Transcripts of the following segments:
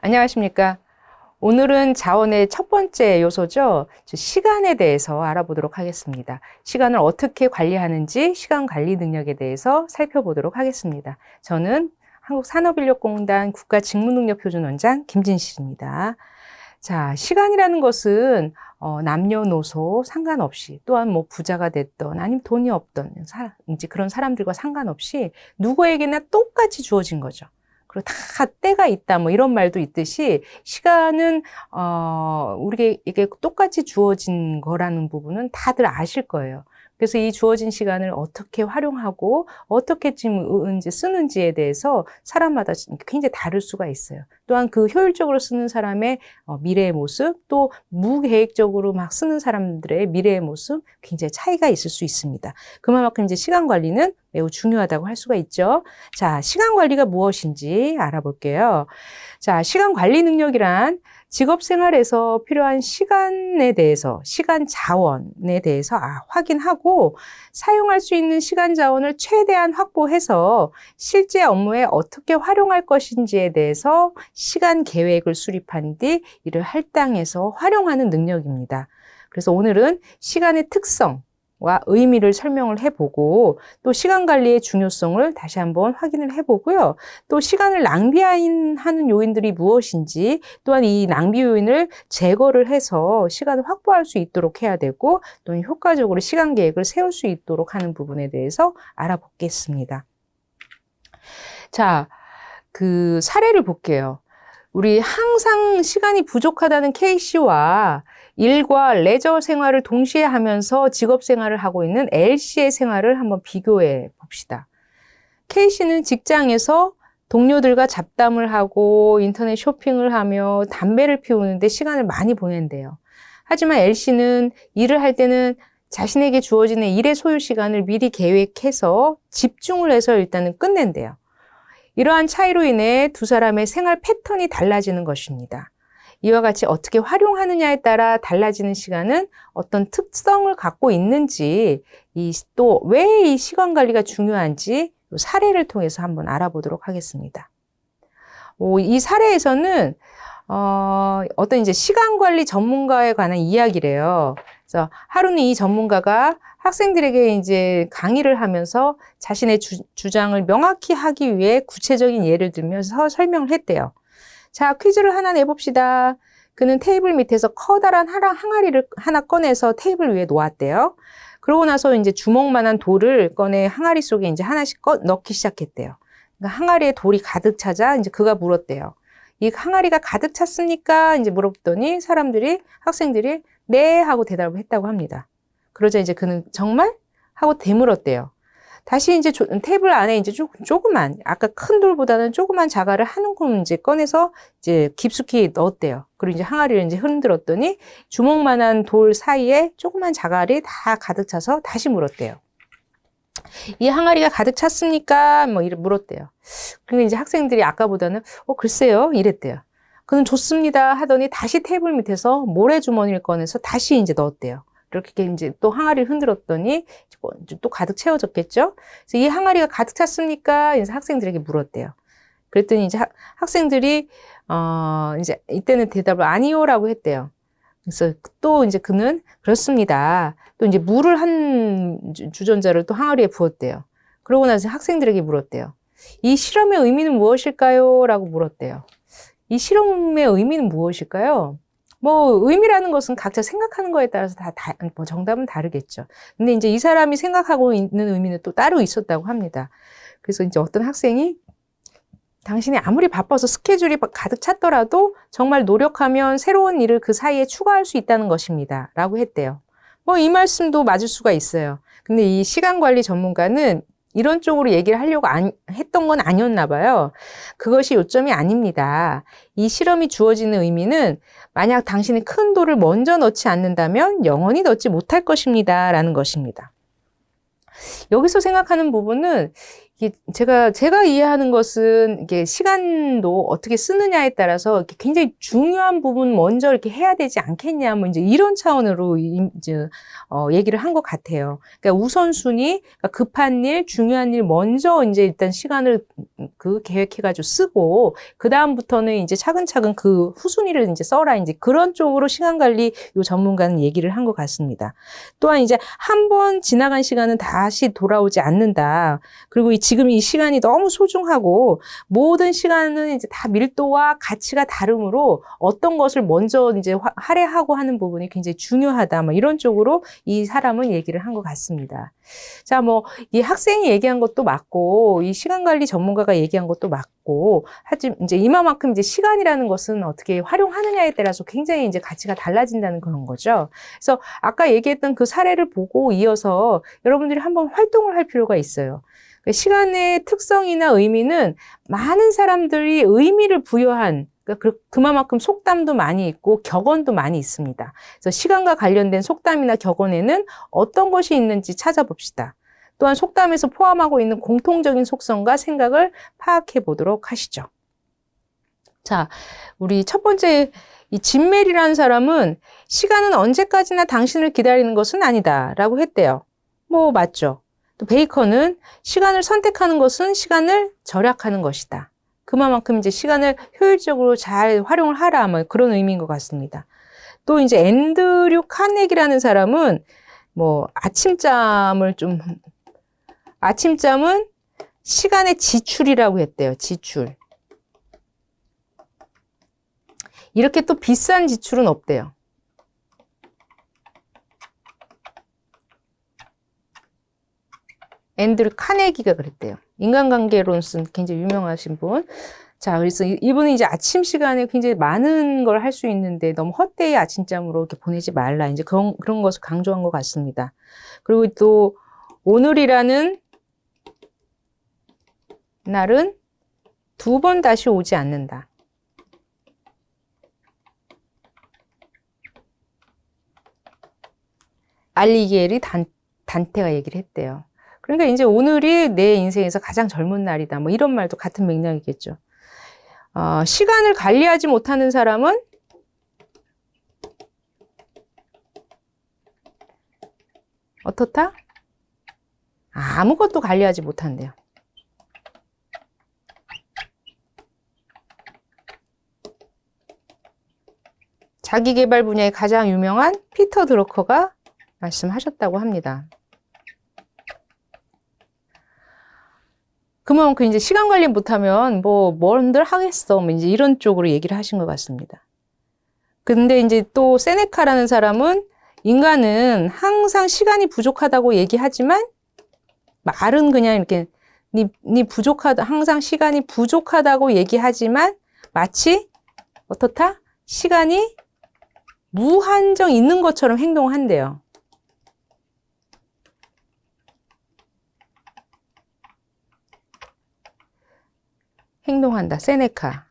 안녕하십니까. 오늘은 자원의 첫 번째 요소죠. 시간에 대해서 알아보도록 하겠습니다. 시간을 어떻게 관리하는지 시간 관리 능력에 대해서 살펴보도록 하겠습니다. 저는 한국산업인력공단 국가직무능력표준원장 김진실입니다. 자, 시간이라는 것은 남녀노소 상관없이, 또한 뭐 부자가 됐던 아니면 돈이 없던 이제 그런 사람들과 상관없이 누구에게나 똑같이 주어진 거죠. 그리고 다 때가 있다, 뭐 이런 말도 있듯이 시간은 우리에게 똑같이 주어진 거라는 부분은 다들 아실 거예요. 그래서 이 주어진 시간을 어떻게 활용하고 어떻게 지금 이제 쓰는지에 대해서 사람마다 굉장히 다를 수가 있어요. 또한 그 효율적으로 쓰는 사람의 미래의 모습, 또 무계획적으로 막 쓰는 사람들의 미래의 모습 굉장히 차이가 있을 수 있습니다. 그만큼 이제 시간 관리는 매우 중요하다고 할 수가 있죠. 자, 시간 관리가 무엇인지 알아볼게요. 자, 시간 관리 능력이란 직업 생활에서 필요한 시간에 대해서, 시간 자원에 대해서 확인하고 사용할 수 있는 시간 자원을 최대한 확보해서 실제 업무에 어떻게 활용할 것인지에 대해서 시간 계획을 수립한 뒤 이를 할당해서 활용하는 능력입니다. 그래서 오늘은 시간의 특성과 의미를 설명을 해보고 또 시간 관리의 중요성을 다시 한번 확인을 해보고요. 또 시간을 낭비하는 요인들이 무엇인지, 또한 이 낭비 요인을 제거를 해서 시간을 확보할 수 있도록 해야 되고, 또 효과적으로 시간 계획을 세울 수 있도록 하는 부분에 대해서 알아보겠습니다. 자, 그 사례를 볼게요. 우리 항상 시간이 부족하다는 K씨와 일과 레저 생활을 동시에 하면서 직업 생활을 하고 있는 L씨의 생활을 한번 비교해 봅시다. K씨는 직장에서 동료들과 잡담을 하고 인터넷 쇼핑을 하며 담배를 피우는데 시간을 많이 보낸대요. 하지만 L씨는 일을 할 때는 자신에게 주어지는 일의 소요 시간을 미리 계획해서 집중을 해서 일단은 끝낸대요. 이러한 차이로 인해 두 사람의 생활 패턴이 달라지는 것입니다. 이와 같이 어떻게 활용하느냐에 따라 달라지는 시간은 어떤 특성을 갖고 있는지, 또 왜 이 시간 관리가 중요한지 사례를 통해서 한번 알아보도록 하겠습니다. 이 사례에서는 어떤 이제 시간 관리 전문가에 관한 이야기래요. 그래서 하루는 이 전문가가 학생들에게 이제 강의를 하면서 자신의 주장을 명확히 하기 위해 구체적인 예를 들면서 설명을 했대요. 자, 퀴즈를 하나 내봅시다. 그는 테이블 밑에서 커다란 항아리를 하나 꺼내서 테이블 위에 놓았대요. 그러고 나서 이제 주먹만한 돌을 꺼내 항아리 속에 이제 하나씩 넣기 시작했대요. 그러니까 항아리에 돌이 가득 차자 이제 그가 물었대요. 이 항아리가 가득 찼습니까? 이제 물었더니 학생들이 네 하고 대답을 했다고 합니다. 그러자 이제 그는 정말? 하고 되물었대요. 다시 이제 테이블 안에 이제 조그만, 아까 큰 돌보다는 조그만 자갈을 한 움큼 이제 꺼내서 이제 깊숙이 넣었대요. 그리고 이제 항아리를 이제 흔들었더니 주먹만한 돌 사이에 조그만 자갈이 다 가득 차서 다시 물었대요. 이 항아리가 가득 찼습니까? 뭐 이렇게 물었대요. 그리고 이제 학생들이 아까보다는 글쎄요 이랬대요. 그는 좋습니다 하더니 다시 테이블 밑에서 모래주머니를 꺼내서 다시 이제 넣었대요. 이렇게 이제 또 항아리를 흔들었더니 또 가득 채워졌겠죠? 그래서 이 항아리가 가득 찼습니까? 그래서 학생들에게 물었대요. 그랬더니 이제 학생들이 이제 이때는 대답을 아니요라고 했대요. 그래서 또 이제 그는 그렇습니다. 또 이제 물을 한 주전자를 또 항아리에 부었대요. 그러고 나서 학생들에게 물었대요. 이 실험의 의미는 무엇일까요? 라고 물었대요. 이 실험의 의미는 무엇일까요? 뭐 의미라는 것은 각자 생각하는 거에 따라서 뭐 정답은 다르겠죠. 근데 이제 이 사람이 생각하고 있는 의미는 또 따로 있었다고 합니다. 그래서 이제 어떤 학생이 당신이 아무리 바빠서 스케줄이 가득 찼더라도 정말 노력하면 새로운 일을 그 사이에 추가할 수 있다는 것입니다. 라고 했대요. 뭐 이 말씀도 맞을 수가 있어요. 근데 이 시간 관리 전문가는 이런 쪽으로 얘기를 하려고 했던 건 아니었나 봐요. 그것이 요점이 아닙니다. 이 실험이 주어지는 의미는 만약 당신이 큰 돌을 먼저 넣지 않는다면 영원히 넣지 못할 것입니다. 라는 것입니다. 여기서 생각하는 부분은 이게 제가 이해하는 것은 이게 시간도 어떻게 쓰느냐에 따라서 이렇게 굉장히 중요한 부분 먼저 이렇게 해야 되지 않겠냐, 뭐 이제 이런 차원으로 이제 얘기를 한 것 같아요. 그러니까 우선순위, 그러니까 급한 일, 중요한 일 먼저 이제 일단 시간을 그 계획해가지고 쓰고 그 다음부터는 이제 차근차근 그 후순위를 이제 써라, 이제 그런 쪽으로 시간 관리 요 전문가는 얘기를 한 것 같습니다. 또한 이제 한 번 지나간 시간은 다시 돌아오지 않는다. 그리고 지금 이 시간이 너무 소중하고 모든 시간은 이제 다 밀도와 가치가 다르므로 어떤 것을 먼저 이제 할애하고 하는 부분이 굉장히 중요하다. 뭐 이런 쪽으로 이 사람은 얘기를 한 것 같습니다. 자, 뭐 이 학생이 얘기한 것도 맞고 이 시간 관리 전문가가 얘기한 것도 맞고, 하지만 이제 이만큼 이제 시간이라는 것은 어떻게 활용하느냐에 따라서 굉장히 이제 가치가 달라진다는 그런 거죠. 그래서 아까 얘기했던 그 사례를 보고 이어서 여러분들이 한번 활동을 할 필요가 있어요. 시간의 특성이나 의미는 많은 사람들이 의미를 부여한, 그만큼 속담도 많이 있고 격언도 많이 있습니다. 그래서 시간과 관련된 속담이나 격언에는 어떤 것이 있는지 찾아봅시다. 또한 속담에서 포함하고 있는 공통적인 속성과 생각을 파악해 보도록 하시죠. 자, 우리 첫 번째, 이 짐 메리라는 사람은 시간은 언제까지나 당신을 기다리는 것은 아니다 라고 했대요. 뭐 맞죠. 또 베이컨은 시간을 선택하는 것은 시간을 절약하는 것이다. 그만큼 이제 시간을 효율적으로 잘 활용을 하라, 뭐 그런 의미인 것 같습니다. 또 이제 앤드류 카네기라는 사람은 뭐 아침잠은 시간의 지출이라고 했대요. 지출. 이렇게 또 비싼 지출은 없대요. 앤드류 카네기가 그랬대요. 인간관계론 쓴 굉장히 유명하신 분. 자, 그래서 이분은 이제 아침 시간에 굉장히 많은 걸 할 수 있는데 너무 헛되이 아침잠으로 이렇게 보내지 말라, 이제 그런 것을 강조한 것 같습니다. 그리고 또 오늘이라는 날은 두 번 다시 오지 않는다. 알리기에리 단테가 얘기를 했대요. 그러니까 이제 오늘이 내 인생에서 가장 젊은 날이다, 뭐 이런 말도 같은 맥락이겠죠. 시간을 관리하지 못하는 사람은 어떻다? 아무것도 관리하지 못한대요. 자기계발 분야에 가장 유명한 피터 드러커가 말씀하셨다고 합니다. 그만큼 이제 시간 관리 못하면 뭔들 하겠어, 뭐 이제 이런 쪽으로 얘기를 하신 것 같습니다. 근데 이제 또 세네카라는 사람은 인간은 항상 시간이 부족하다고 얘기하지만 말은 그냥 이렇게 항상 시간이 부족하다고 얘기하지만 마치 어떻다? 시간이 무한정 있는 것처럼 행동한대요. 행동한다. 세네카.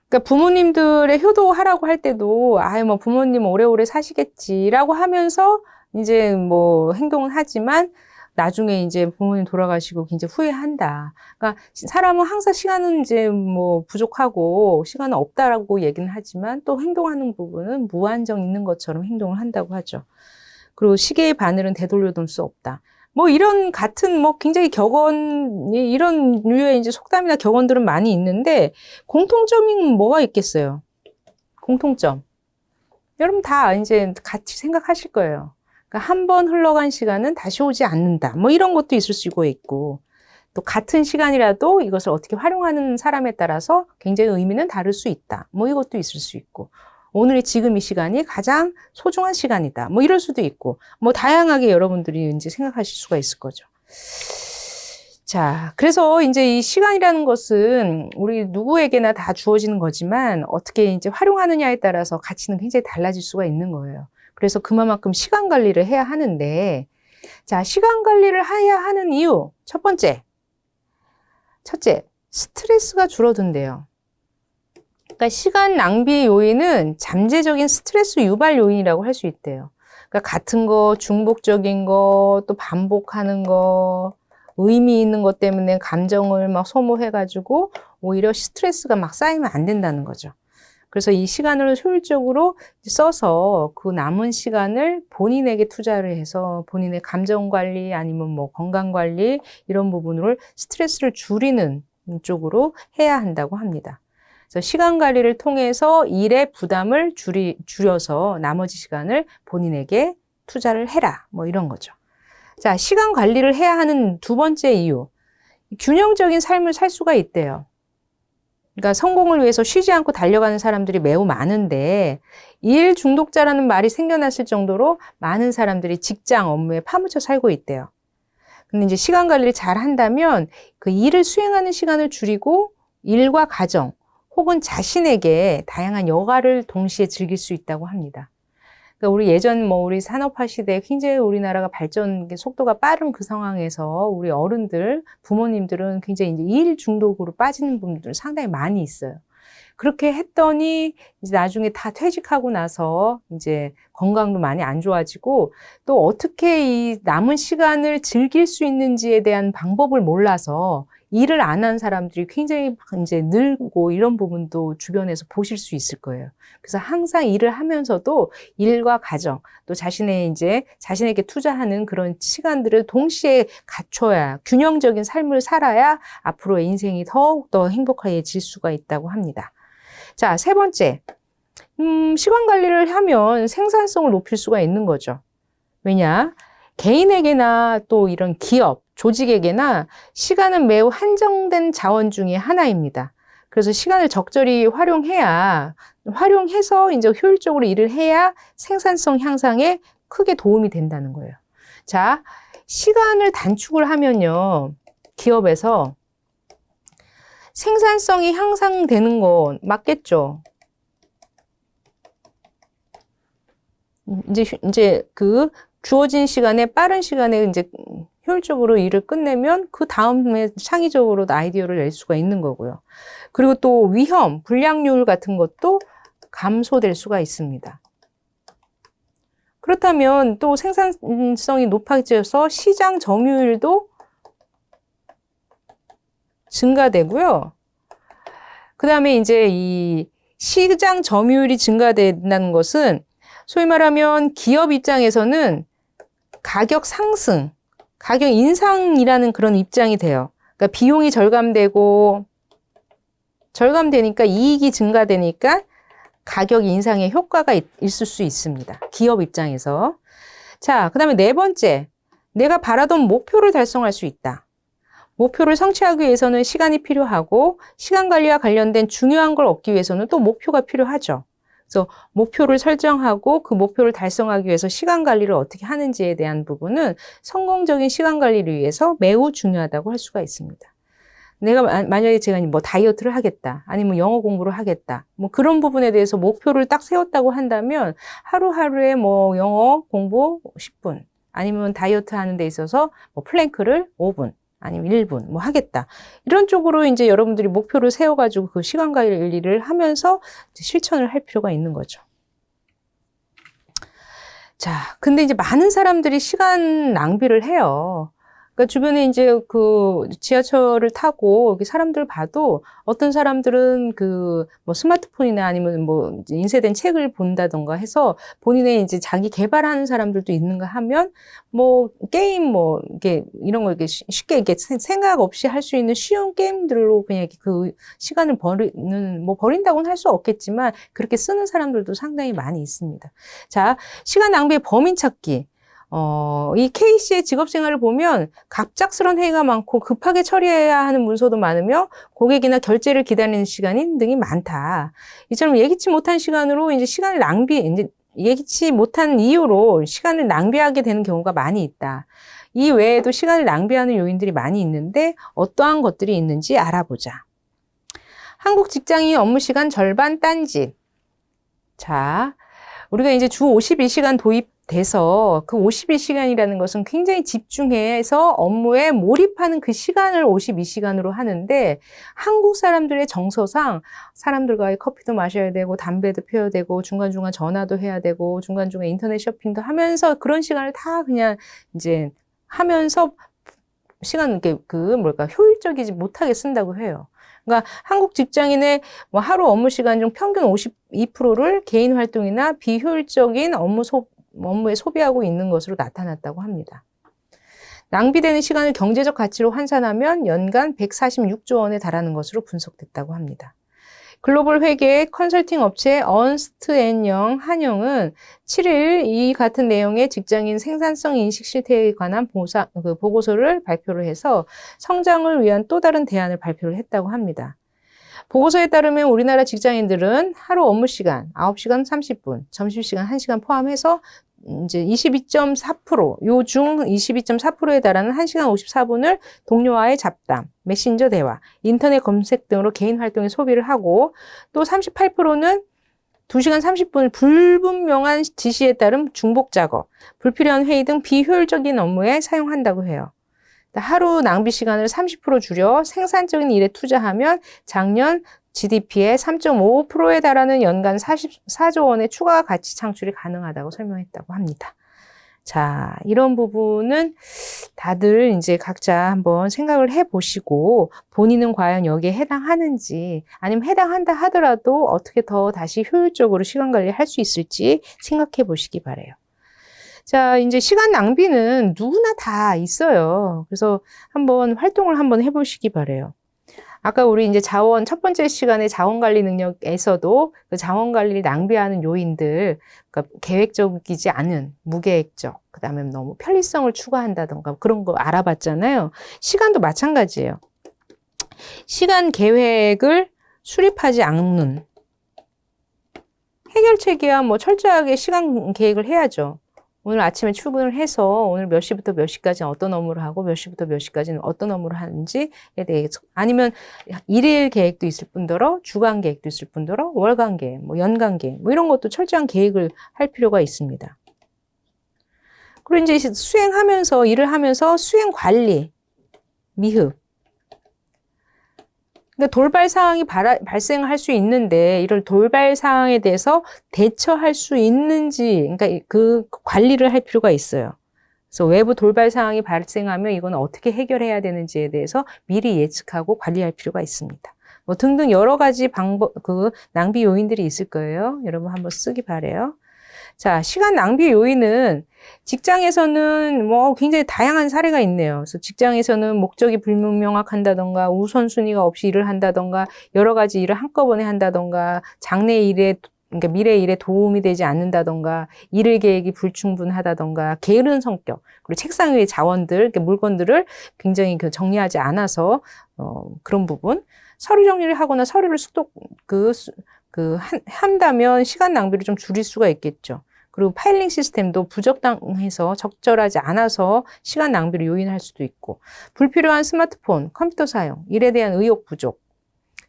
그러니까 부모님들의 효도하라고 할 때도 뭐 부모님 오래오래 사시겠지라고 하면서 이제 뭐 행동은 하지만 나중에 이제 부모님 돌아가시고 굉장히 후회한다. 그러니까 사람은 항상 시간은 이제 뭐 부족하고 시간은 없다라고 얘기는 하지만 또 행동하는 부분은 무한정 있는 것처럼 행동을 한다고 하죠. 그리고 시계의 바늘은 되돌려 놓을 수 없다. 뭐 이런 같은 뭐 굉장히 격언이 이런 류의 이제 속담이나 격언들은 많이 있는데 공통점이 뭐가 있겠어요? 공통점. 여러분 다 이제 같이 생각하실 거예요. 그러니까 한 번 흘러간 시간은 다시 오지 않는다. 뭐 이런 것도 있을 수 있고, 또 같은 시간이라도 이것을 어떻게 활용하는 사람에 따라서 굉장히 의미는 다를 수 있다. 뭐 이것도 있을 수 있고, 오늘의 지금 이 시간이 가장 소중한 시간이다. 뭐 이럴 수도 있고, 뭐 다양하게 여러분들이 이제 생각하실 수가 있을 거죠. 자, 그래서 이제 이 시간이라는 것은 우리 누구에게나 다 주어지는 거지만 어떻게 이제 활용하느냐에 따라서 가치는 굉장히 달라질 수가 있는 거예요. 그래서 그만큼 시간 관리를 해야 하는데, 자, 시간 관리를 해야 하는 이유. 첫째, 스트레스가 줄어든대요. 그러니까 시간 낭비 요인은 잠재적인 스트레스 유발 요인이라고 할 수 있대요. 그러니까 같은 거, 중복적인 거, 또 반복하는 거, 의미 있는 것 때문에 감정을 막 소모해가지고 오히려 스트레스가 막 쌓이면 안 된다는 거죠. 그래서 이 시간을 효율적으로 써서 그 남은 시간을 본인에게 투자를 해서 본인의 감정 관리 아니면 뭐 건강 관리 이런 부분을 스트레스를 줄이는 쪽으로 해야 한다고 합니다. 그래서 시간 관리를 통해서 일의 부담을 줄여서 나머지 시간을 본인에게 투자를 해라. 뭐 이런 거죠. 자, 시간 관리를 해야 하는 두 번째 이유. 균형적인 삶을 살 수가 있대요. 그러니까 성공을 위해서 쉬지 않고 달려가는 사람들이 매우 많은데 일 중독자라는 말이 생겨났을 정도로 많은 사람들이 직장 업무에 파묻혀 살고 있대요. 근데 이제 시간 관리를 잘 한다면 그 일을 수행하는 시간을 줄이고 일과 가정 혹은 자신에게 다양한 여가를 동시에 즐길 수 있다고 합니다. 그러니까 우리 예전 우리 산업화 시대에 굉장히 우리나라가 발전 속도가 빠른 그 상황에서 우리 어른들, 부모님들은 굉장히 이제 일 중독으로 빠지는 분들 상당히 많이 있어요. 그렇게 했더니 이제 나중에 다 퇴직하고 나서 이제 건강도 많이 안 좋아지고 또 어떻게 이 남은 시간을 즐길 수 있는지에 대한 방법을 몰라서 일을 안 한 사람들이 굉장히 이제 늘고 이런 부분도 주변에서 보실 수 있을 거예요. 그래서 항상 일을 하면서도 일과 가정 또 자신에게 투자하는 그런 시간들을 동시에 갖춰야 균형적인 삶을 살아야 앞으로의 인생이 더욱더 행복해질 수가 있다고 합니다. 자, 세 번째. 시간 관리를 하면 생산성을 높일 수가 있는 거죠. 왜냐? 개인에게나 또 이런 기업, 조직에게나 시간은 매우 한정된 자원 중에 하나입니다. 그래서 시간을 적절히 활용해서 이제 효율적으로 일을 해야 생산성 향상에 크게 도움이 된다는 거예요. 자, 시간을 단축을 하면요. 기업에서 생산성이 향상되는 건 맞겠죠. 이제 그 주어진 시간에 빠른 시간에 이제 효율적으로 일을 끝내면 그 다음에 창의적으로 아이디어를 낼 수가 있는 거고요. 그리고 또 위험, 불량률 같은 것도 감소될 수가 있습니다. 그렇다면 또 생산성이 높아져서 시장 점유율도 증가되고요. 그 다음에 이제 이 시장 점유율이 증가된다는 것은 소위 말하면 기업 입장에서는 가격 상승, 가격 인상이라는 그런 입장이 돼요. 그러니까 비용이 절감되니까 이익이 증가되니까 가격 인상의 효과가 있을 수 있습니다. 기업 입장에서. 자, 그 다음에 네 번째, 내가 바라던 목표를 달성할 수 있다. 목표를 성취하기 위해서는 시간이 필요하고 시간 관리와 관련된 중요한 걸 얻기 위해서는 또 목표가 필요하죠. 그래서 목표를 설정하고 그 목표를 달성하기 위해서 시간 관리를 어떻게 하는지에 대한 부분은 성공적인 시간 관리를 위해서 매우 중요하다고 할 수가 있습니다. 내가 만약에 제가 뭐 다이어트를 하겠다, 아니면 영어 공부를 하겠다, 뭐 그런 부분에 대해서 목표를 딱 세웠다고 한다면 하루하루에 뭐 영어 공부 10분, 아니면 다이어트 하는 데 있어서 뭐 플랭크를 5분, 아니면 1분 뭐 하겠다. 이런 쪽으로 이제 여러분들이 목표를 세워가지고 그 시간 관리를 하면서 실천을 할 필요가 있는 거죠. 자, 근데 이제 많은 사람들이 시간 낭비를 해요. 그러니까 주변에 이제 그 지하철을 타고 이렇게 사람들 봐도 어떤 사람들은 그 뭐 스마트폰이나 아니면 뭐 인쇄된 책을 본다던가 해서 본인의 이제 자기 개발하는 사람들도 있는가 하면 뭐 게임 뭐 이렇게 이런 거 이렇게 쉽게 이렇게 생각 없이 할 수 있는 쉬운 게임들로 그냥 이렇게 그 시간을 버린다고는 할 수 없겠지만 그렇게 쓰는 사람들도 상당히 많이 있습니다. 자, 시간 낭비의 범인 찾기. 이 K씨의 직업 생활을 보면 갑작스런 회의가 많고 급하게 처리해야 하는 문서도 많으며 고객이나 결제를 기다리는 시간이 등이 많다. 이처럼 예기치 못한 시간으로 이제 예기치 못한 이유로 시간을 낭비하게 되는 경우가 많이 있다. 이 외에도 시간을 낭비하는 요인들이 많이 있는데 어떠한 것들이 있는지 알아보자. 한국 직장인 업무 시간 절반 딴짓. 자, 우리가 이제 주 52시간 도입돼서 그 52시간이라는 것은 굉장히 집중해서 업무에 몰입하는 그 시간을 52시간으로 하는데 한국 사람들의 정서상 사람들과의 커피도 마셔야 되고 담배도 피워야 되고 중간중간 전화도 해야 되고 중간중간 인터넷 쇼핑도 하면서 그런 시간을 다 그냥 이제 하면서 시간, 효율적이지 못하게 쓴다고 해요. 그러니까 한국 직장인의 뭐 하루 업무 시간 중 평균 52%를 개인 활동이나 비효율적인 업무에 소비하고 있는 것으로 나타났다고 합니다. 낭비되는 시간을 경제적 가치로 환산하면 연간 146조 원에 달하는 것으로 분석됐다고 합니다. 글로벌 회계 컨설팅 업체 언스트 앤 영 한영은 7일 이 같은 내용의 직장인 생산성 인식 실태에 관한 보고서를 발표를 해서 성장을 위한 또 다른 대안을 발표를 했다고 합니다. 보고서에 따르면 우리나라 직장인들은 하루 업무 시간 9시간 30분, 점심시간 1시간 포함해서 이제 22.4%, 요 중 22.4%에 달하는 1시간 54분을 동료와의 잡담, 메신저 대화, 인터넷 검색 등으로 개인 활동에 소비를 하고 또 38%는 2시간 30분을 불분명한 지시에 따른 중복 작업, 불필요한 회의 등 비효율적인 업무에 사용한다고 해요. 하루 낭비 시간을 30% 줄여 생산적인 일에 투자하면 작년 GDP의 3.5%에 달하는 연간 44조 원의 추가 가치 창출이 가능하다고 설명했다고 합니다. 자, 이런 부분은 다들 이제 각자 한번 생각을 해보시고 본인은 과연 여기에 해당하는지 아니면 해당한다 하더라도 어떻게 더 다시 효율적으로 시간 관리할 수 있을지 생각해 보시기 바라요. 자, 이제 시간 낭비는 누구나 다 있어요. 그래서 한번 활동을 한번 해보시기 바라요. 아까 우리 이제 첫 번째 시간에 자원관리 능력에서도 그 자원관리를 낭비하는 요인들, 그러니까 계획적이지 않은, 무계획적, 그 다음에 너무 편리성을 추구한다던가 그런 거 알아봤잖아요. 시간도 마찬가지예요. 시간 계획을 수립하지 않는 해결책이야 뭐 철저하게 시간 계획을 해야죠. 오늘 아침에 출근을 해서 오늘 몇 시부터 몇 시까지는 어떤 업무를 하고 몇 시부터 몇 시까지는 어떤 업무를 하는지에 대해서 아니면 일일 계획도 있을 뿐더러 주간 계획도 있을 뿐더러 월간 계획, 뭐 연간 계획 뭐 이런 것도 철저한 계획을 할 필요가 있습니다. 그리고 이제 수행하면서 일을 하면서 수행 관리, 미흡. 그러니까 돌발 상황이 발생할 수 있는데 이런 돌발 상황에 대해서 대처할 수 있는지 그러니까 그 관리를 할 필요가 있어요. 그래서 외부 돌발 상황이 발생하면 이건 어떻게 해결해야 되는지에 대해서 미리 예측하고 관리할 필요가 있습니다. 뭐 등등 여러 가지 낭비 요인들이 있을 거예요. 여러분 한번 쓰기 바라요. 자, 시간 낭비 요인은 직장에서는 뭐 굉장히 다양한 사례가 있네요. 그래서 직장에서는 목적이 불명확한다던가 우선순위가 없이 일을 한다던가 여러 가지 일을 한꺼번에 한다던가 그러니까 미래 일에 도움이 되지 않는다던가 일일 계획이 불충분하다던가 게으른 성격 그리고 책상 위의 자원들, 그러니까 물건들을 굉장히 정리하지 않아서 그런 부분 서류 정리를 하거나 서류를 한다면 시간 낭비를 좀 줄일 수가 있겠죠. 그리고 파일링 시스템도 부적당해서 적절하지 않아서 시간 낭비를 요인할 수도 있고 불필요한 스마트폰, 컴퓨터 사용, 일에 대한 의욕 부족,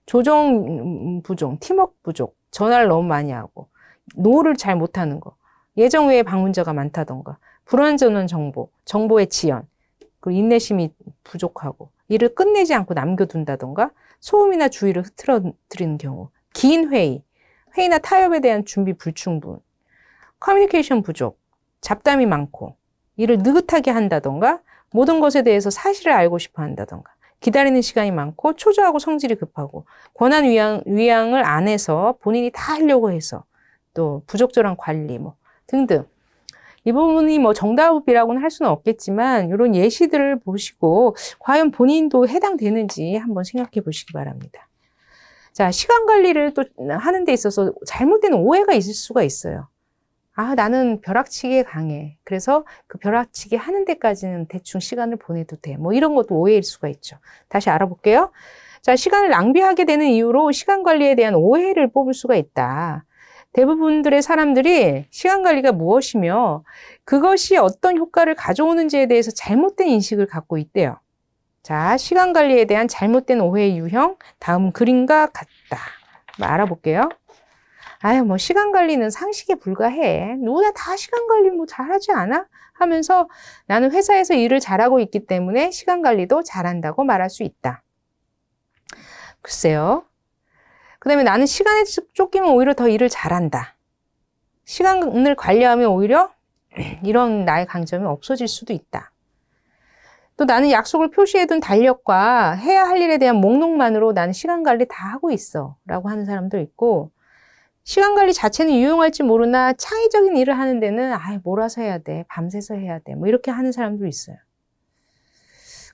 조정 부족, 팀워크 부족, 전화를 너무 많이 하고 노를 잘 못하는 거, 예정 외에 방문자가 많다던가 불완전한 정보의 지연, 그리고 인내심이 부족하고 일을 끝내지 않고 남겨둔다던가 소음이나 주의를 흐트러뜨리는 경우, 긴 회의나 타협에 대한 준비 불충분, 커뮤니케이션 부족, 잡담이 많고 일을 느긋하게 한다던가 모든 것에 대해서 사실을 알고 싶어 한다던가 기다리는 시간이 많고 초조하고 성질이 급하고 권한 위양을 안 해서 본인이 다 하려고 해서 또 부적절한 관리 뭐 등등 이 부분이 뭐 정답이라고는 할 수는 없겠지만 이런 예시들을 보시고 과연 본인도 해당되는지 한번 생각해 보시기 바랍니다. 자, 시간 관리를 또 하는 데 있어서 잘못된 오해가 있을 수가 있어요. 아, 나는 벼락치기에 강해. 그래서 그 벼락치기 하는 데까지는 대충 시간을 보내도 돼. 뭐 이런 것도 오해일 수가 있죠. 다시 알아볼게요. 자, 시간을 낭비하게 되는 이유로 시간 관리에 대한 오해를 뽑을 수가 있다. 대부분들의 사람들이 시간 관리가 무엇이며 그것이 어떤 효과를 가져오는지에 대해서 잘못된 인식을 갖고 있대요. 자, 시간 관리에 대한 잘못된 오해의 유형, 다음 그림과 같다. 알아볼게요. 아유, 뭐, 시간 관리는 상식에 불과해. 누구나 다 시간 관리 뭐 잘하지 않아? 하면서 나는 회사에서 일을 잘하고 있기 때문에 시간 관리도 잘한다고 말할 수 있다. 글쎄요. 그 다음에 나는 시간에 쫓기면 오히려 더 일을 잘한다. 시간을 관리하면 오히려 이런 나의 강점이 없어질 수도 있다. 또 나는 약속을 표시해둔 달력과 해야 할 일에 대한 목록만으로 나는 시간 관리 다 하고 있어 라고 하는 사람도 있고, 시간 관리 자체는 유용할지 모르나 창의적인 일을 하는 데는 몰아서 해야 돼, 밤새서 해야 돼, 뭐 이렇게 하는 사람도 있어요.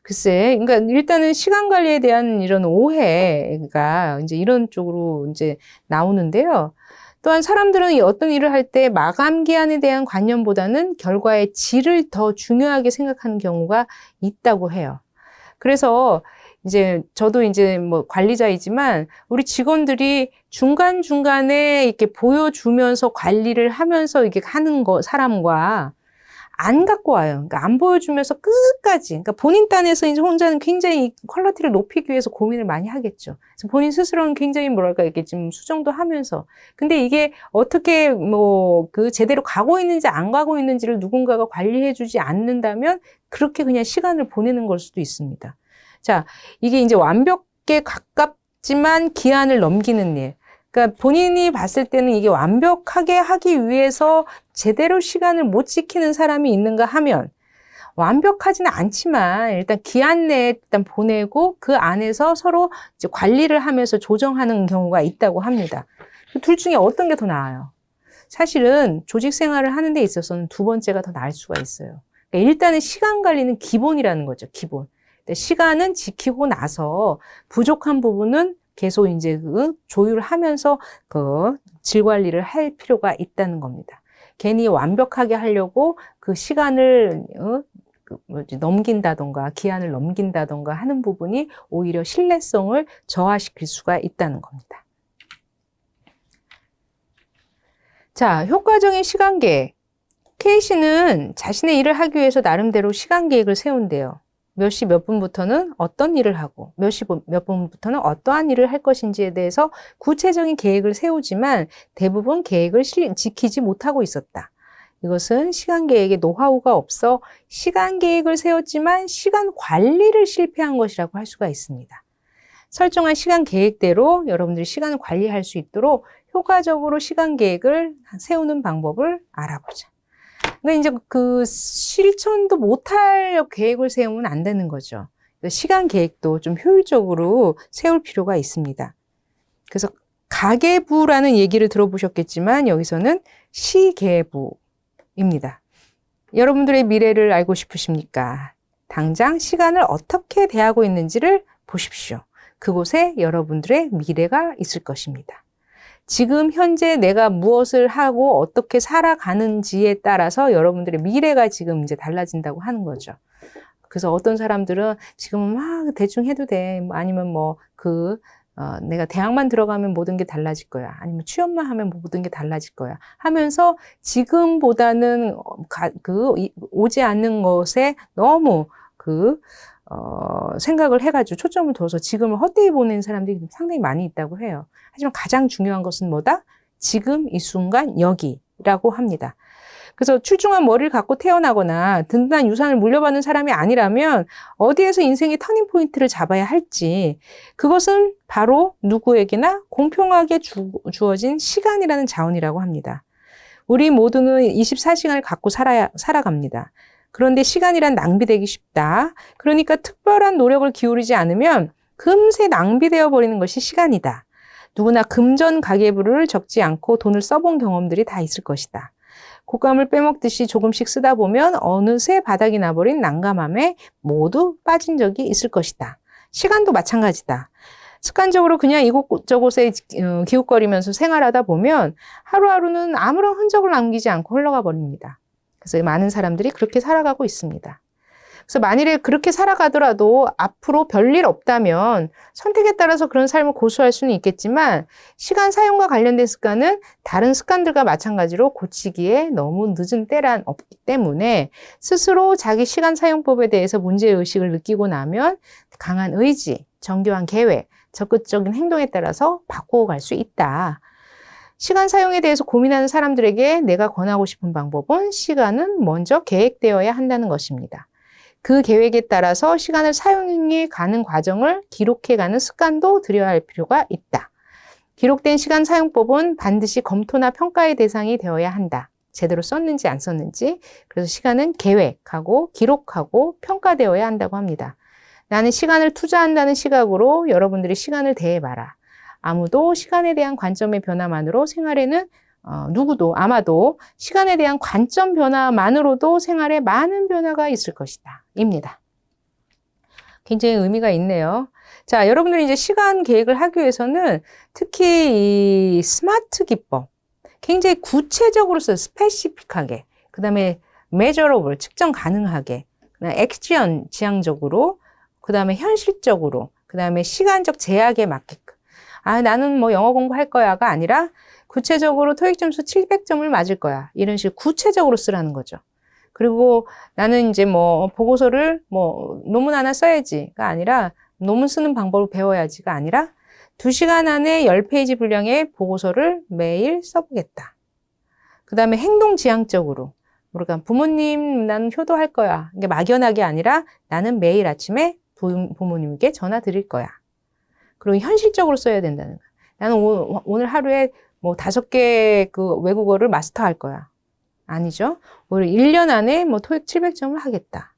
글쎄, 그러니까 일단은 시간 관리에 대한 이런 오해가 이제 이런 쪽으로 이제 나오는데요. 또한 사람들은 어떤 일을 할 때 마감 기한에 대한 관념보다는 결과의 질을 더 중요하게 생각하는 경우가 있다고 해요. 그래서 이제 저도 이제 뭐 관리자이지만 우리 직원들이 중간중간에 이렇게 보여주면서 관리를 하면서 이렇게 하는 사람과 안 갖고 와요. 그러니까 안 보여주면서 끝까지. 그러니까 본인 딴에서 이제 혼자는 굉장히 퀄리티를 높이기 위해서 고민을 많이 하겠죠. 그래서 본인 스스로는 굉장히 뭐랄까, 이렇게 좀 수정도 하면서. 근데 이게 어떻게 제대로 가고 있는지 안 가고 있는지를 누군가가 관리해주지 않는다면 그렇게 그냥 시간을 보내는 걸 수도 있습니다. 자, 이게 이제 완벽에 가깝지만 기한을 넘기는 일. 그러니까 본인이 봤을 때는 이게 완벽하게 하기 위해서 제대로 시간을 못 지키는 사람이 있는가 하면 완벽하지는 않지만 일단 기한 내에 일단 보내고 그 안에서 서로 이제 관리를 하면서 조정하는 경우가 있다고 합니다. 둘 중에 어떤 게 더 나아요? 사실은 조직 생활을 하는 데 있어서는 두 번째가 더 나을 수가 있어요. 그러니까 일단은 시간 관리는 기본이라는 거죠, 기본. 시간은 지키고 나서 부족한 부분은 계속 이제 조율하면서 질 관리를 할 필요가 있다는 겁니다. 괜히 완벽하게 하려고 그 시간을 넘긴다던가 기한을 넘긴다던가 하는 부분이 오히려 신뢰성을 저하시킬 수가 있다는 겁니다. 자, 효과적인 시간 계획. K 씨는 자신의 일을 하기 위해서 나름대로 시간 계획을 세운대요. 몇 시 몇 분부터는 어떤 일을 하고 몇 시 몇 분부터는 어떠한 일을 할 것인지에 대해서 구체적인 계획을 세우지만 대부분 계획을 지키지 못하고 있었다. 이것은 시간 계획에 노하우가 없어 시간 계획을 세웠지만 시간 관리를 실패한 것이라고 할 수가 있습니다. 설정한 시간 계획대로 여러분들이 시간을 관리할 수 있도록 효과적으로 시간 계획을 세우는 방법을 알아보자. 그러니까 이제 실천도 못할 계획을 세우면 안 되는 거죠. 시간 계획도 좀 효율적으로 세울 필요가 있습니다. 그래서 가계부라는 얘기를 들어보셨겠지만 여기서는 시계부입니다. 여러분들의 미래를 알고 싶으십니까? 당장 시간을 어떻게 대하고 있는지를 보십시오. 그곳에 여러분들의 미래가 있을 것입니다. 지금 현재 내가 무엇을 하고 어떻게 살아가는지에 따라서 여러분들의 미래가 지금 이제 달라진다고 하는 거죠. 그래서 어떤 사람들은 지금 막 대충 해도 돼. 아니면 내가 대학만 들어가면 모든 게 달라질 거야. 아니면 취업만 하면 모든 게 달라질 거야. 하면서 지금보다는 오지 않는 것에 너무 생각을 해가지고 초점을 둬서 지금을 헛되이 보내는 사람들이 상당히 많이 있다고 해요. 하지만 가장 중요한 것은 뭐다? 지금 이 순간 여기라고 합니다. 그래서 출중한 머리를 갖고 태어나거나 든든한 유산을 물려받는 사람이 아니라면 어디에서 인생의 터닝 포인트를 잡아야 할지, 그것은 바로 누구에게나 공평하게 주어진 시간이라는 자원이라고 합니다. 우리 모두는 24시간을 갖고 살아갑니다. 그런데 시간이란 낭비되기 쉽다. 그러니까 특별한 노력을 기울이지 않으면 금세 낭비되어 버리는 것이 시간이다. 누구나 금전 가계부를 적지 않고 돈을 써본 경험들이 다 있을 것이다. 곶감을 빼먹듯이 조금씩 쓰다 보면 어느새 바닥이 나버린 난감함에 모두 빠진 적이 있을 것이다. 시간도 마찬가지다. 습관적으로 그냥 이곳저곳에 기웃거리면서 생활하다 보면 하루하루는 아무런 흔적을 남기지 않고 흘러가 버립니다. 그래서 많은 사람들이 그렇게 살아가고 있습니다. 그래서 만일에 그렇게 살아가더라도 앞으로 별일 없다면 선택에 따라서 그런 삶을 고수할 수는 있겠지만 시간 사용과 관련된 습관은 다른 습관들과 마찬가지로 고치기에 너무 늦은 때란 없기 때문에 스스로 자기 시간 사용법에 대해서 문제의식을 느끼고 나면 강한 의지, 정교한 계획, 적극적인 행동에 따라서 바꾸어 갈 수 있다. 시간 사용에 대해서 고민하는 사람들에게 내가 권하고 싶은 방법은 시간은 먼저 계획되어야 한다는 것입니다. 그 계획에 따라서 시간을 사용해 가는 과정을 기록해가는 습관도 들여야 할 필요가 있다. 기록된 시간 사용법은 반드시 검토나 평가의 대상이 되어야 한다. 제대로 썼는지 안 썼는지. 그래서 시간은 계획하고 기록하고 평가되어야 한다고 합니다. 나는 시간을 투자한다는 시각으로 여러분들이 시간을 대해봐라. 아무도 시간에 대한 관점의 변화만으로 생활에는 누구도 아마도 시간에 대한 관점 변화만으로도 생활에 많은 변화가 있을 것이다. 입니다. 굉장히 의미가 있네요. 자, 여러분들이 이제 시간 계획을 하기 위해서는 특히 이 스마트 기법, 굉장히 구체적으로 써요. 스페시픽하게. 그 다음에 measurable, 측정 가능하게. 그 다음에 액션, 지향적으로. 그 다음에 현실적으로. 그 다음에 시간적 제약에 맞게끔. 나는 뭐 영어 공부할 거야가 아니라 구체적으로 토익 점수 700점을 맞을 거야. 이런 식으로 구체적으로 쓰라는 거죠. 그리고 나는 이제 뭐 보고서를 뭐 논문 하나 써야지가 아니라 논문 쓰는 방법을 배워야지가 아니라 2시간 안에 10페이지 분량의 보고서를 매일 써보겠다. 그 다음에 행동 지향적으로. 그러니까 부모님 나는 효도할 거야. 이게 막연하게 아니라 나는 매일 아침에 부모님께 전화 드릴 거야. 그리고 현실적으로 써야 된다는 거야. 나는 오늘 하루에 뭐 5개 그 외국어를 마스터할 거야. 아니죠. 오히려 1년 안에 뭐 토익 700점을 하겠다.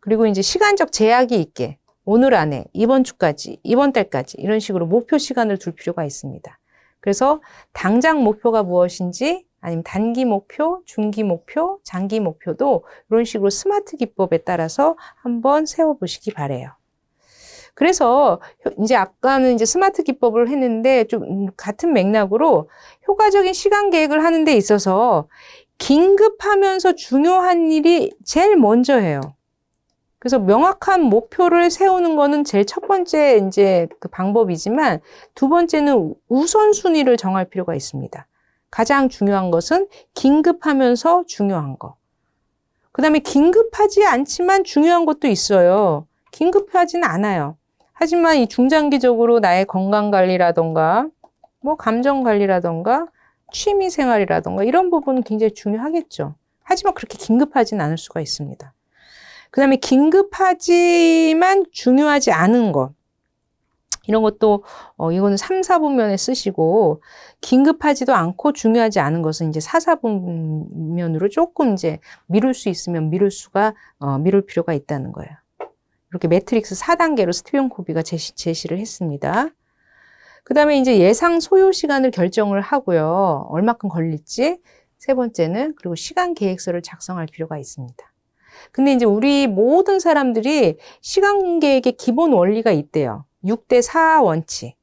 그리고 이제 시간적 제약이 있게 오늘 안에 이번 주까지, 이번 달까지 이런 식으로 목표 시간을 둘 필요가 있습니다. 그래서 당장 목표가 무엇인지 아니면 단기 목표, 중기 목표, 장기 목표도 이런 식으로 스마트 기법에 따라서 한번 세워보시기 바래요. 그래서 이제 아까는 이제 스마트 기법을 했는데 좀 같은 맥락으로 효과적인 시간 계획을 하는 데 있어서 긴급하면서 중요한 일이 제일 먼저 해요. 그래서 명확한 목표를 세우는 거는 제일 첫 번째 이제 그 방법이지만 두 번째는 우선순위를 정할 필요가 있습니다. 가장 중요한 것은 긴급하면서 중요한 거. 그 다음에 긴급하지 않지만 중요한 것도 있어요. 긴급하지는 않아요. 하지만 이 중장기적으로 나의 건강관리라던가 뭐 감정관리라던가 취미생활이라던가 이런 부분은 굉장히 중요하겠죠. 하지만 그렇게 긴급하지는 않을 수가 있습니다. 그 다음에 긴급하지만 중요하지 않은 것. 이런 것도 이거는 3, 4분면에 쓰시고 긴급하지도 않고 중요하지 않은 것은 이제 4, 4분면으로 조금 이제 미룰 수 있으면 미룰 필요가 있다는 거예요. 이렇게 매트릭스 4단계로 스티븐 코비가 제시를 했습니다. 그 다음에 이제 예상 소요 시간을 결정을 하고요. 얼마큼 걸릴지. 세 번째는 그리고 시간 계획서를 작성할 필요가 있습니다. 근데 이제 우리 모든 사람들이 시간 계획의 기본 원리가 있대요. 6대4 원칙.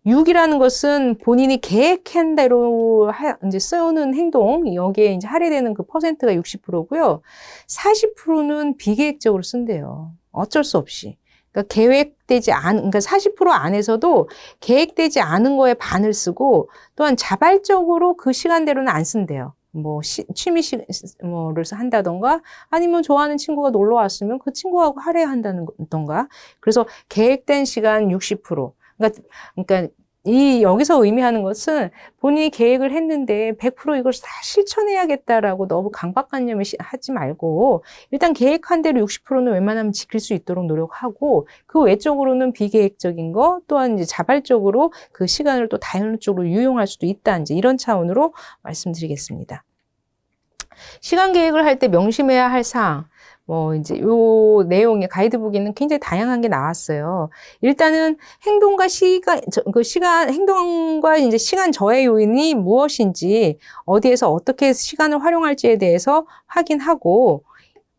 6이라는 것은 본인이 계획한 대로 이제 쓰는 행동, 여기에 이제 할애되는 그 퍼센트가 60%고요. 40%는 비계획적으로 쓴대요. 어쩔 수 없이. 그러니까 그러니까 40% 안에서도 계획되지 않은 거에 반을 쓰고 또한 자발적으로 그 시간대로는 안 쓴대요. 뭐 취미를 한다던가 아니면 좋아하는 친구가 놀러 왔으면 그 친구하고 할애한다던가. 그래서 계획된 시간 60%. 그러니까 여기서 의미하는 것은 본인이 계획을 했는데 100% 이걸 다 실천해야겠다라고 너무 강박관념을 하지 말고 일단 계획한 대로 60%는 웬만하면 지킬 수 있도록 노력하고 그 외적으로는 비계획적인 거 또한 이제 자발적으로 그 시간을 또 다연적으로 유용할 수도 있다. 이제 이런 차원으로 말씀드리겠습니다. 시간 계획을 할 때 명심해야 할 사항. 이제 요 내용의 가이드북에는 굉장히 다양한 게 나왔어요. 일단은 행동과 이제 시간 저해 요인이 무엇인지, 어디에서 어떻게 시간을 활용할지에 대해서 확인하고,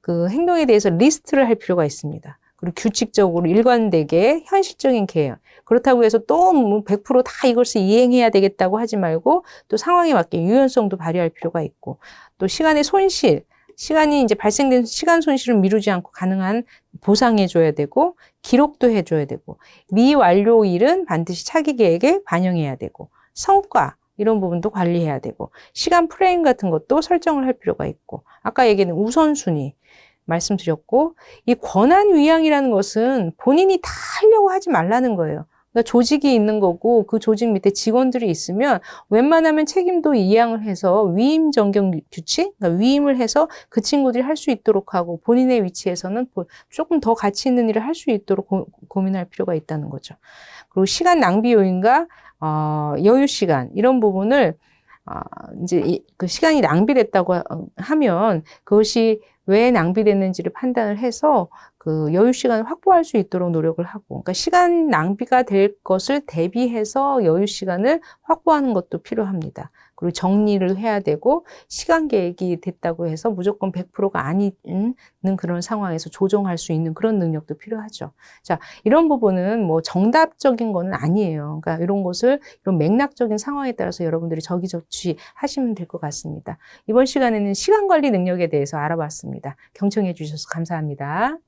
그 행동에 대해서 리스트를 할 필요가 있습니다. 그리고 규칙적으로 일관되게 현실적인 계획. 그렇다고 해서 또 100%다 이것을 이행해야 되겠다고 하지 말고, 또 상황에 맞게 유연성도 발휘할 필요가 있고, 또 시간의 손실, 시간이 이제 발생된 시간 손실을 미루지 않고 가능한 보상해줘야 되고, 기록도 해줘야 되고, 미완료 일은 반드시 차기 계획에 반영해야 되고, 성과, 이런 부분도 관리해야 되고, 시간 프레임 같은 것도 설정을 할 필요가 있고, 아까 얘기한 우선순위 말씀드렸고, 이 권한위양이라는 것은 본인이 다 하려고 하지 말라는 거예요. 그러니까 조직이 있는 거고 그 조직 밑에 직원들이 있으면 웬만하면 책임도 이양을 해서 위임 정경 규칙, 그러니까 위임을 해서 그 친구들이 할 수 있도록 하고 본인의 위치에서는 조금 더 가치 있는 일을 할 수 있도록 고민할 필요가 있다는 거죠. 그리고 시간 낭비 요인과 여유 시간 이런 부분을 이제 그 시간이 낭비됐다고 하면 그것이 왜 낭비됐는지를 판단을 해서 그 여유 시간을 확보할 수 있도록 노력을 하고, 그러니까 시간 낭비가 될 것을 대비해서 여유 시간을 확보하는 것도 필요합니다. 그리고 정리를 해야 되고, 시간 계획이 됐다고 해서 무조건 100%가 아닌 그런 상황에서 조정할 수 있는 그런 능력도 필요하죠. 자, 이런 부분은 뭐 정답적인 거는 아니에요. 그러니까 이런 것을, 이런 맥락적인 상황에 따라서 여러분들이 적기적취 하시면 될 것 같습니다. 이번 시간에는 시간 관리 능력에 대해서 알아봤습니다. 경청해 주셔서 감사합니다.